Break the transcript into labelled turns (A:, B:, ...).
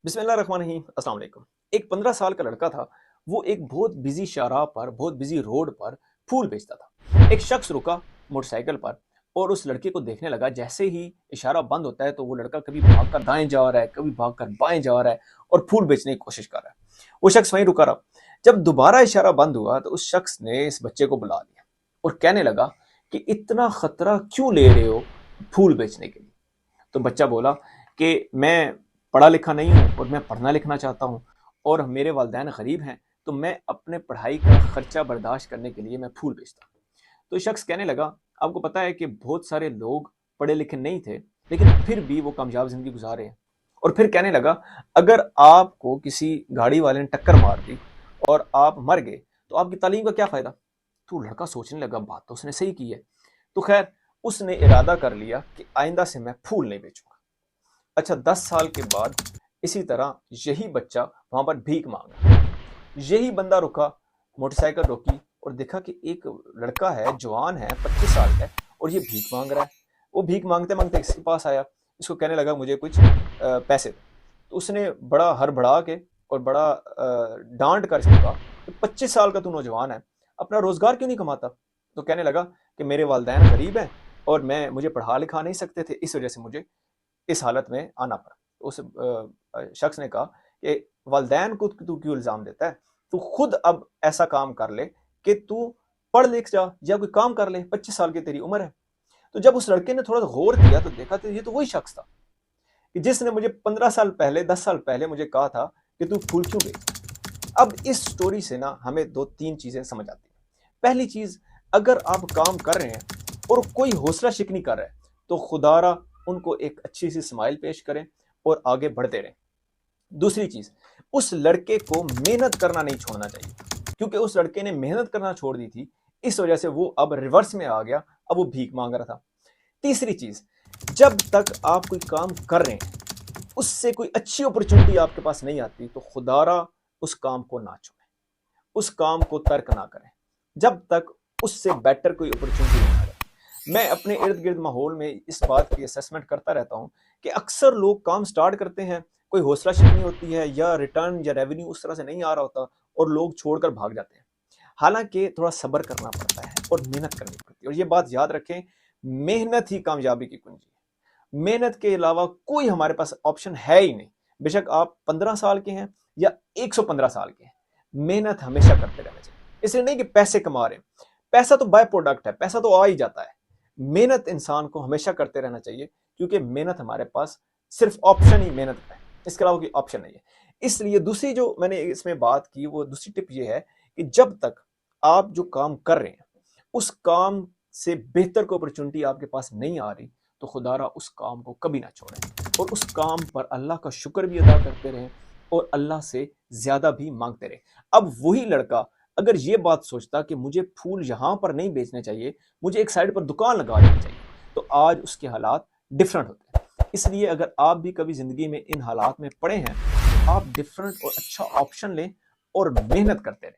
A: बिस्मिल्लाहिर्रहमानिर्रहीम, अस्सलाम वालेकुम। एक 15 साल का लड़का था। वो एक बहुत बिजी शाहराह पर, बहुत बिजी रोड पर फूल बेचता था। एक शख्स रुका मोटरसाइकिल पर और उस लड़के को देखने लगा। जैसे ही इशारा बंद होता है तो वो लड़का कभी भागकर दाएं जा रहा है, कभी भागकर बाएं जा रहा है और फूल बेचने की कोशिश कर रहा है। वो शख्स वहीं रुका रहा। जब दोबारा इशारा बंद हुआ तो उस शख्स ने इस बच्चे को बुला लिया और कहने लगा कि इतना खतरा क्यों ले रहे हो फूल बेचने के लिए। तो बच्चा बोला कि मैं पढ़ा लिखा नहीं हूँ और मैं पढ़ना लिखना चाहता हूँ और मेरे वालिदैन गरीब हैं, तो मैं अपने पढ़ाई का खर्चा बर्दाश्त करने के लिए मैं फूल बेचता हूँ। तो शख्स कहने लगा, आपको पता है कि बहुत सारे लोग पढ़े लिखे नहीं थे लेकिन फिर भी वो कामयाब जिंदगी गुजारे हैं। और फिर कहने लगा, अगर आपको किसी गाड़ी वाले ने टक्कर मार दी और आप मर गए तो आपकी तालीम का क्या फायदा। तो लड़का सोचने लगा, बात तो उसने सही की है। तो खैर, उसने इरादा कर लिया कि आइंदा से मैं फूल नहीं बेचूंगा। अच्छा, 10 साल के बाद इसी तरह यही बच्चा वहां पर भीख मांगा। यही बंदा रुका, मोटरसाइकिल रोकी और देखा कि एक लड़का है, जवान है, 25 साल का है और ये भीख मांग रहा है। वो भीख मांगते मांगते इसके पास आया, इसको कहने लगा मुझे कुछ पैसे दो। तो उसने बड़ा हड़बड़ा के और बड़ा डांट कर इसको कहा कि 25 साल का तू नौजवान है, अपना रोजगार क्यों नहीं कमाता। तो कहने लगा कि मेरे वालिदैन गरीब हैं और मुझे पढ़ा लिखा नहीं सकते थे, इस वजह से मुझे इस हालत में आना पड़ा। उस शख्स ने कहा कि वालिदैन को तू क्यों इल्ज़ाम देता है, तू खुद अब ऐसा काम कर ले कि तू पढ़ लिख जा या कोई काम कर ले, 25 साल की तेरी उम्र है। तो जब उस लड़के ने थोड़ा गौर किया तो देखा तो ये तो वही शख्स था कि जिसने मुझे 15 साल पहले, 10 साल पहले मुझे कहा था कि तू फूल क्यों बेच। अब इस स्टोरी से ना हमें दो तीन चीजें समझ आती हैं। पहली चीज, अगर आप काम कर रहे हैं और कोई हौसला शिकनी कर रहा है तो खुदारा उनको एक अच्छी सी स्माइल पेश करें और आगे बढ़ते रहें। दूसरी चीज, उस लड़के को मेहनत करना नहीं छोड़ना चाहिए, क्योंकि उस लड़के ने मेहनत करना छोड़ दी थी, इस वजह से वो अब रिवर्स में आ गया, अब वो भीख मांग रहा था। तीसरी चीज, जब तक आप कोई काम कर रहे हैं उससे कोई अच्छी अपॉर्चुनिटी आपके पास नहीं आती तो खुदारा उस काम को ना छोड़ें, उस काम को तर्क ना करें जब तक उससे बेटर कोई अपॉर्चुनिटी नहीं आ जाए। मैं अपने इर्द गिर्द माहौल में इस बात की असेसमेंट करता रहता हूँ कि अक्सर लोग काम स्टार्ट करते हैं, कोई हौसला शिकनी होती है या रिटर्न या रेवेन्यू उस तरह से नहीं आ रहा होता और लोग छोड़कर भाग जाते हैं। हालांकि थोड़ा सब्र करना पड़ता है और मेहनत करनी पड़ती है। और ये बात याद रखें, मेहनत ही कामयाबी की कुंजी है। मेहनत के अलावा कोई हमारे पास ऑप्शन है ही नहीं। बेशक आप 15 साल के हैं या 115 साल के हैं, मेहनत हमेशा करते रहना चाहिए। इसलिए नहीं कि पैसे कमा रहे हैं, पैसा तो बाय प्रोडक्ट है, पैसा तो आ ही जाता है। मेहनत इंसान को हमेशा करते रहना चाहिए, क्योंकि मेहनत हमारे पास सिर्फ ऑप्शन ही मेहनत का है, इसके अलावा कोई ऑप्शन नहीं है। इसलिए दूसरी जो मैंने इसमें बात की, वो दूसरी टिप ये है कि जब तक आप जो काम कर रहे हैं उस काम से बेहतर कोई अपॉर्चुनिटी आपके पास नहीं आ रही तो खुदारा उस काम को कभी ना छोड़ें और उस काम पर अल्लाह का शुक्र भी अदा करते रहें और अल्लाह से ज्यादा भी मांगते रहें। अब वही लड़का अगर ये बात सोचता कि मुझे फूल यहाँ पर नहीं बेचने चाहिए, मुझे एक साइड पर दुकान लगा लेनी चाहिए, तो आज उसके हालात डिफरेंट होते हैं। इसलिए अगर आप भी कभी जिंदगी में इन हालात में पड़े हैं, आप डिफरेंट और अच्छा ऑप्शन लें और मेहनत करते रहें।